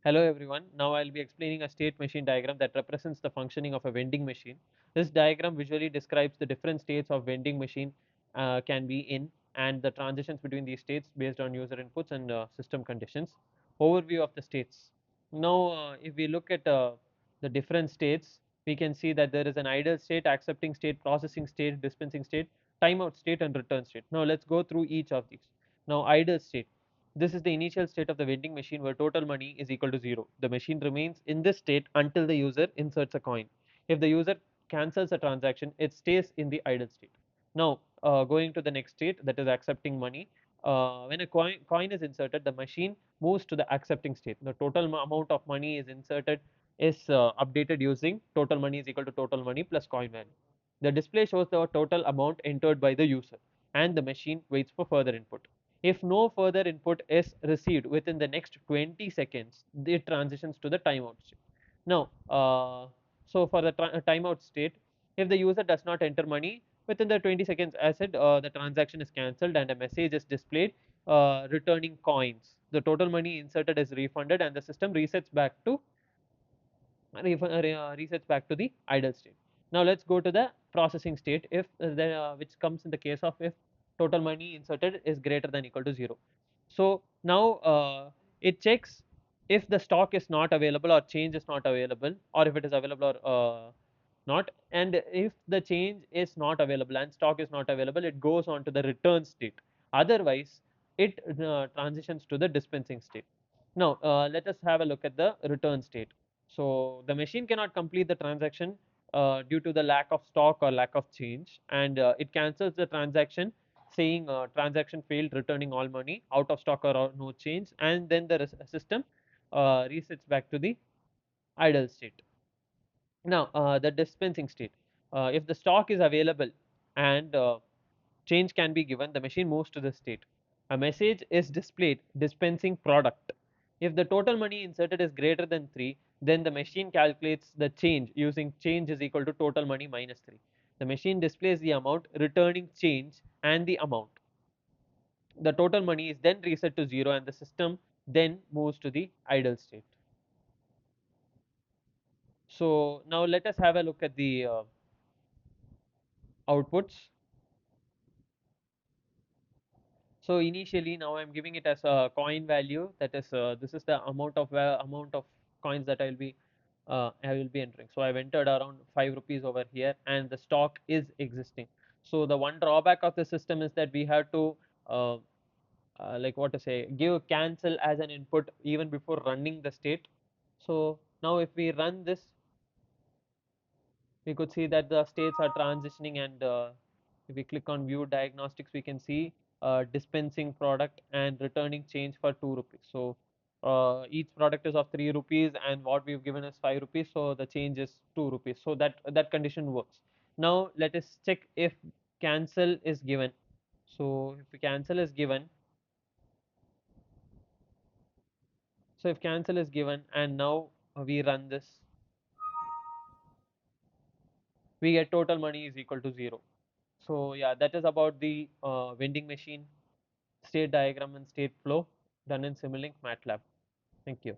Hello everyone. Now I'll be explaining a state machine diagram that represents the functioning of a vending machine. This diagram visually describes the different states of vending machine can be in and the transitions between these states based on user inputs and system conditions. Overview of the states. Now if we look at the different states, we can see that there is an idle state, accepting state, processing state, dispensing state, timeout state and return state. Now let's go through each of these. Now idle state. This is the initial state of the vending machine where total money is equal to 0. The machine remains in this state until the user inserts a coin. If the user cancels a transaction, it stays in the idle state. Now, going to the next state, that is accepting money. When a coin is inserted, the machine moves to the accepting state. The total amount of money is inserted is updated using total money is equal to total money plus coin value. The display shows the total amount entered by the user and the machine waits for further input. If no further input is received within the next 20 seconds, it transitions to the timeout state. Now, so for the timeout state, if the user does not enter money within the 20 seconds, as said, the transaction is cancelled and a message is displayed returning coins. The total money inserted is refunded and the system resets back to the idle state. Now let's go to the processing state, if which comes in the case of if total money inserted is greater than equal to 0. So now it checks if the stock is not available or change is not available, or if it is available or not. And if the change is not available and stock is not available, it goes on to the return state. Otherwise, it transitions to the dispensing state. Now let us have a look at the return state. So the machine cannot complete the transaction due to the lack of stock or lack of change, and it cancels the transaction saying transaction failed, returning all money, out of stock or no change, and then the system resets back to the idle state. Now the dispensing state. If the stock is available and change can be given, the machine moves to the state. A message is displayed dispensing product. If the total money inserted is greater than 3, then the machine calculates the change using change is equal to total money minus 3. The machine displays the amount, returning change and the amount. The total money is then reset to 0 and the system then moves to the idle state. So now let us have a look at the outputs. So initially now I'm giving it as a coin value, that is this is the amount of coins that I will be entering. So I've entered around 5 rupees over here and the stock is existing. So the one drawback of the system is that we have to uh, like what to say, give cancel as an input even before running the state. So now if we run this, we could see that the states are transitioning, and if we click on view diagnostics, we can see dispensing product and returning change for 2 rupees. So each product is of 3 rupees and what we've given is 5 rupees, so the change is 2 rupees. So that condition works. Now let us check if cancel is given. So if cancel is given, so if cancel is given and now we run this, we get total money is equal to 0. So yeah, that is about the vending machine state diagram and state flow done in Simulink Matlab. Thank you.